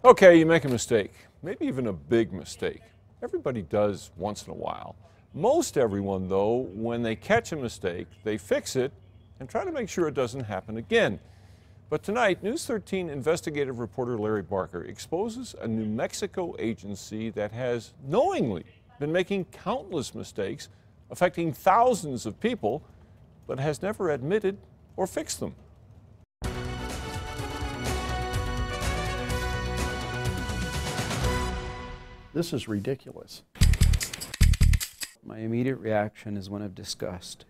Okay, you make a mistake, maybe even a big mistake. Everybody does once in a while. Most everyone, though, when they catch a mistake, they fix it and try to make sure it doesn't happen again. But tonight, News 13 investigative reporter Larry Barker exposes a New Mexico agency that has knowingly been making countless mistakes affecting thousands of people, but has never admitted or fixed them. This is ridiculous. My immediate reaction is one of disgust.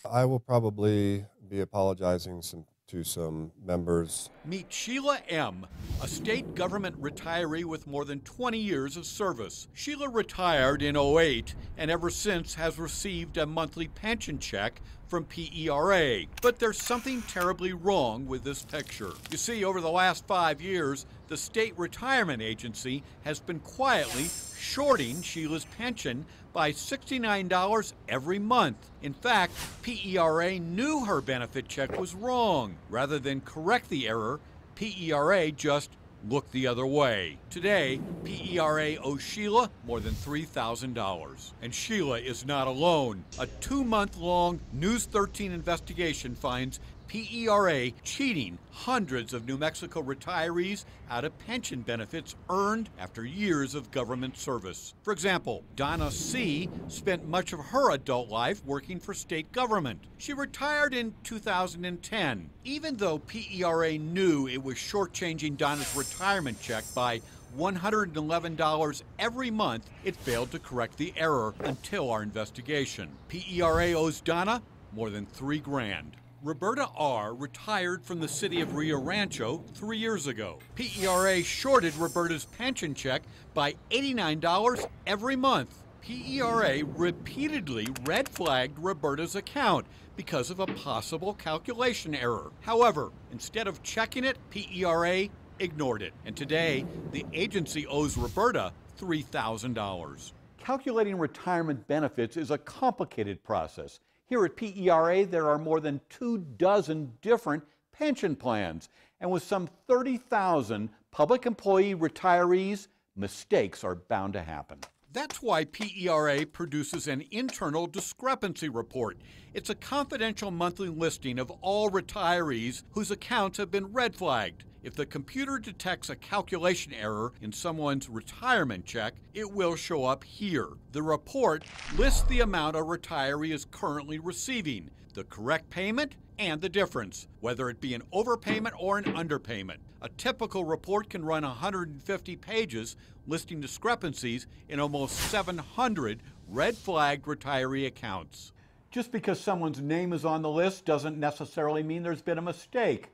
I will probably be apologizing to some members. Meet Sheila M., a state government retiree with more than 20 years of service. Sheila retired in '08 and ever since has received a monthly pension check from PERA. But there's something terribly wrong with this picture. You see, over the last 5 years, the state retirement agency has been quietly shorting Sheila's pension by $69 every month. In fact, PERA knew her benefit check was wrong. Rather than correct the error, PERA just looked the other way. Today, PERA owes Sheila more than $3,000. And Sheila is not alone. A 2-month-long News 13 investigation finds PERA cheating hundreds of New Mexico retirees out of pension benefits earned after years of government service. For example, Donna C. spent much of her adult life working for state government. She retired in 2010. Even though PERA knew it was shortchanging Donna's retirement check by $111 every month, it failed to correct the error until our investigation. PERA owes Donna more than $3 grand. Roberta R. retired from the city of Rio Rancho 3 years ago. PERA shorted Roberta's pension check by $89 every month. PERA repeatedly red flagged Roberta's account because of a possible calculation error. However, instead of checking it, PERA ignored it. And today, the agency owes Roberta $3,000. Calculating retirement benefits is a complicated process. Here at PERA, there are more than 24 different pension plans. And with some 30,000 public employee retirees, mistakes are bound to happen. That's why PERA produces an internal discrepancy report. It's a confidential monthly listing of all retirees whose accounts have been red flagged. If the computer detects a calculation error in someone's retirement check, it will show up here. The report lists the amount a retiree is currently receiving, the correct payment, and the difference, whether it be an overpayment or an underpayment. A typical report can run 150 pages, listing discrepancies in almost 700 red-flagged retiree accounts. Just because someone's name is on the list doesn't necessarily mean there's been a mistake.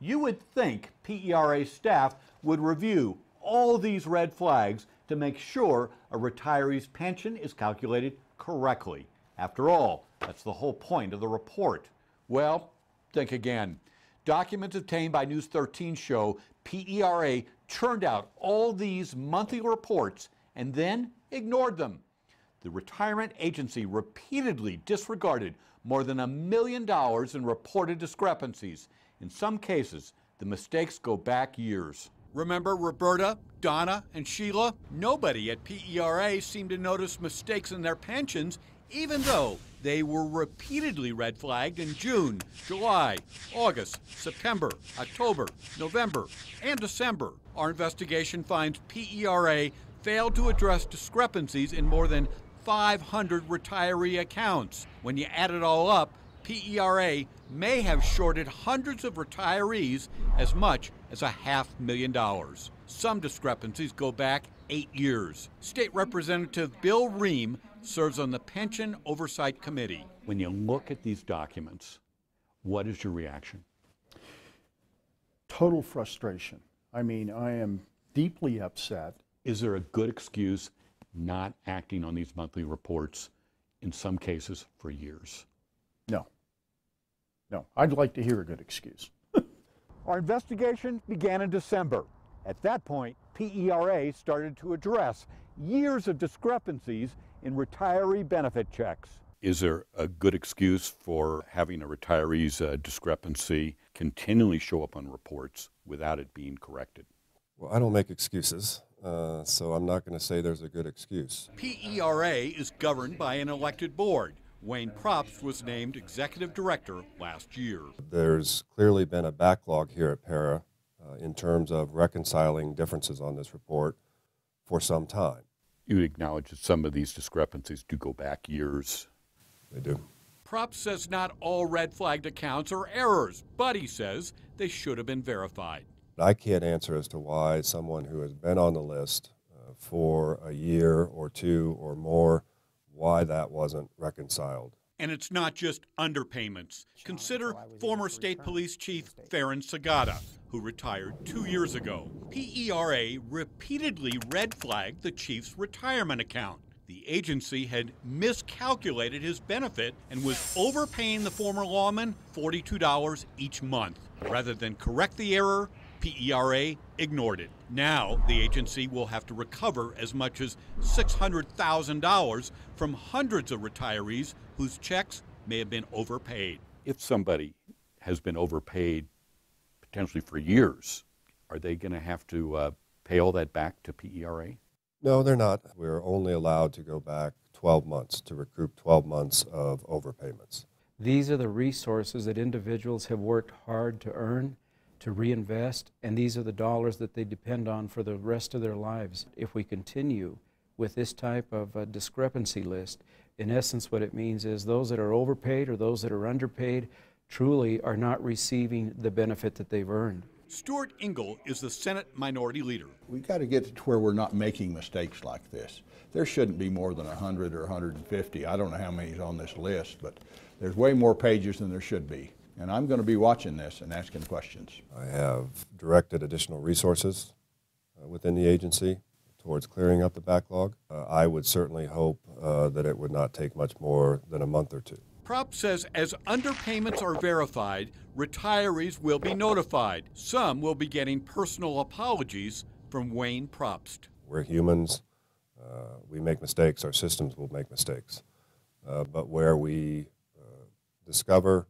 You would think PERA staff would review all these red flags to make sure a retiree's pension is calculated correctly. After all, that's the whole point of the report. Well, think again. Documents obtained by News 13 show PERA churned out all these monthly reports and then ignored them. The retirement agency repeatedly disregarded more than $1 million in reported discrepancies. In some cases, the mistakes go back years. Remember Roberta, Donna, and Sheila? Nobody at PERA seemed to notice mistakes in their pensions, even though they were repeatedly red flagged in June, July, August, September, October, November, and December. Our investigation finds PERA failed to address discrepancies in more than 500 retiree accounts. When you add it all up, PERA may have shorted hundreds of retirees as much as $500,000. Some discrepancies go back 8 years. State Representative Bill Ream serves on the Pension Oversight Committee. When you look at these documents, what is your reaction? Total frustration. I mean, I am deeply upset. Is there a good excuse not acting on these monthly reports, in some cases for years? No. No, I'd like to hear a good excuse. Our investigation began in December. At that point, PERA started to address years of discrepancies in retiree benefit checks. Is there a good excuse for having a retiree's discrepancy continually show up on reports without it being corrected? Well, I don't make excuses, so I'm not going to say there's a good excuse. PERA is governed by an elected board. Wayne Propst was named executive director last year. There's clearly been a backlog here at PERA in terms of reconciling differences on this report for some time. You acknowledge that some of these discrepancies do go back years. They do. Propst says not all red flagged accounts are errors, but he says they should have been verified. I can't answer as to why someone who has been on the list for a year or two or more, why that wasn't reconciled. And it's not just underpayments. Consider former state police chief Farron Sagata, who retired 2 years ago. PERA repeatedly red flagged the chief's retirement account. The agency had miscalculated his benefit and was overpaying the former lawman $42 each month. Rather than correct the error, PERA ignored it. Now, the agency will have to recover as much as $600,000 from hundreds of retirees whose checks may have been overpaid. If somebody has been overpaid potentially for years, are they going to have to pay all that back to PERA? No, they're not. We're only allowed to go back 12 months to recoup 12 months of overpayments. These are the resources that individuals have worked hard to earn, to reinvest, and these are the dollars that they depend on for the rest of their lives. If we continue with this type of a discrepancy list, in essence what it means is those that are overpaid or those that are underpaid truly are not receiving the benefit that they've earned. Stuart Engel is the Senate Minority Leader. We've got to get to where we're not making mistakes like this. There shouldn't be more than 100 or 150. I don't know how many is on this list, but there's way more pages than there should be. And I'm going to be watching this and asking questions. I have directed additional resources within the agency towards clearing up the backlog. I would certainly hope that it would not take much more than a month or two. Propst says as underpayments are verified, retirees will be notified. Some will be getting personal apologies from Wayne Propst. We're humans. We make mistakes. Our systems will make mistakes. But where we discover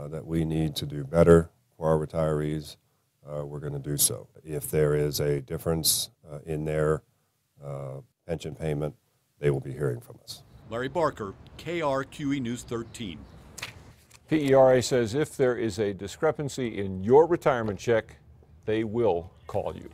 that we need to do better for our retirees, we're going to do so. If there is a difference in their pension payment, they will be hearing from us. Larry Barker, KRQE News 13. PERA says if there is a discrepancy in your retirement check, they will call you.